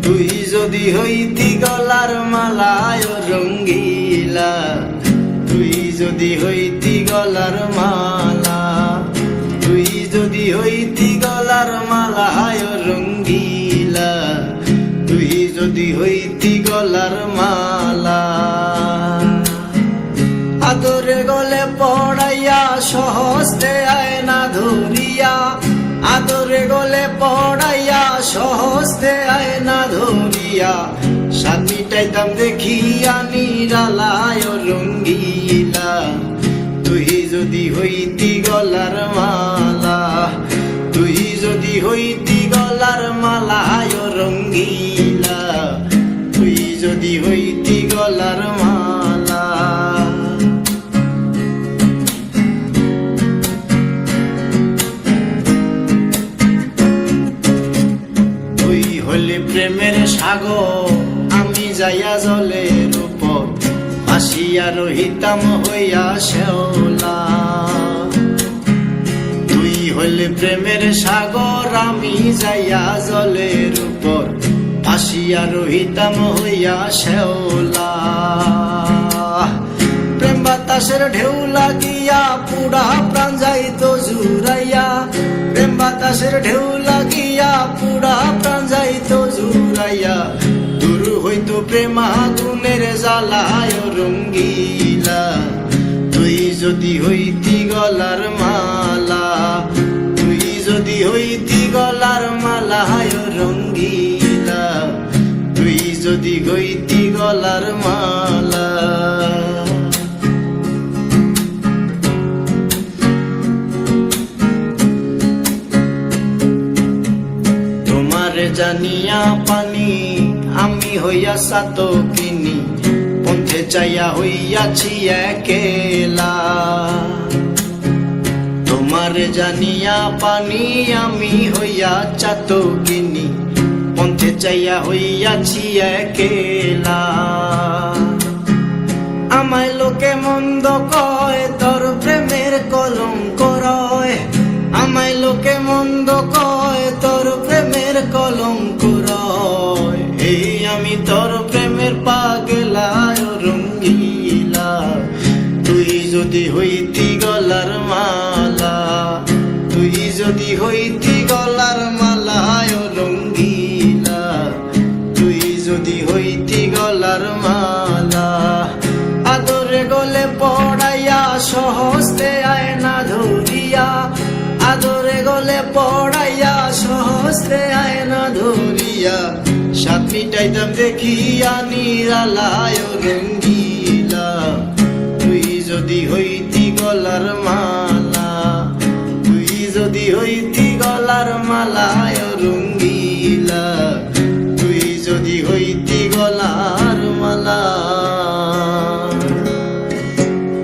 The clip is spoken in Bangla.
তুই যদি হইতি গলার মালায় রঙ্গিলা, তুই যদি হইতি গলার মালা, তুই যদি হইতি গলার মালায় রঙ্গিলা, তুই যদি হইতি গলার মালা। আদরে গলে পড়াইয়া সহস্তে আয়না ধরিয়া, আদরে গলে পড়াইয়া সহস্তে আয়না ধরিয়া, সাত মিটাইতাম দেখিয়া নিরালায় রঙ্গিলা, তুই যদি হইতি গলার মালা, তুই যদি হইতি গলার মালায় রঙ্গিলা, তুই যদি হইতি গলার মালা। তুই হলি প্রেমের সাগর, আমি যাইয়া জলের উপর ভাসিয়া রহিতাম হইয়া শেওলা। তুই হলি প্রেমের সাগর, আমি যাইয়া জলের উপর ভাসিয়া রহিতাম হইয়া শেওলা। প্রেম বাতাসের ঢেউ লাগিয়া পুরা প্রাণ যাইত জুড়াইয়া, প্রেম বাতাসের ঢেউ লাগিয়া পুরা প্রাণ যাইত জুড়াইয়া, দূর হইতো প্রেম আগুনের জ্বালায় রঙ্গিলা, তুই যদি হইতি গলার মালা, তুই যদি হইতি গলার মালায় রঙ্গিলা, তুই যদি হইতি গলার মালা। জানিয়া পানি আমি হইয়া সাত কিনি, পথে চাইয়া হইয়াছি একেলা। তোমার জানিয়া পানি আমি হইয়া চাত কিনি, পথে চাইয়া হইয়াছি একেলা। আমায় লোকে মন্দ কয়, তোর প্রেমের কলঙ্ক রয়, আমায় লোকে মন্দ কয়, তোর প্রেমের কলঙ্ক রয়। এই আমি তোর প্রেমের পাগলায় রঙ্গিলা, তুই যদি হইতি গলার মালা, তুই যদি হইতি গলার মালায় রঙ্গিলা, তুই যদি হইতি গলার মালা। আদরে গলে পড়াইয়া সহস্তে আয়না ধরিয়া, আদরে গলে পড়াইয়া সহস্তে আয়না ধরিয়া, সাত মিটাইতাম দেখিয়া নিরালায় রঙ্গিলা, তুই যদি হইতি গলার মালা, তুই যদি হইতি গলার মালায় রঙ্গিলা।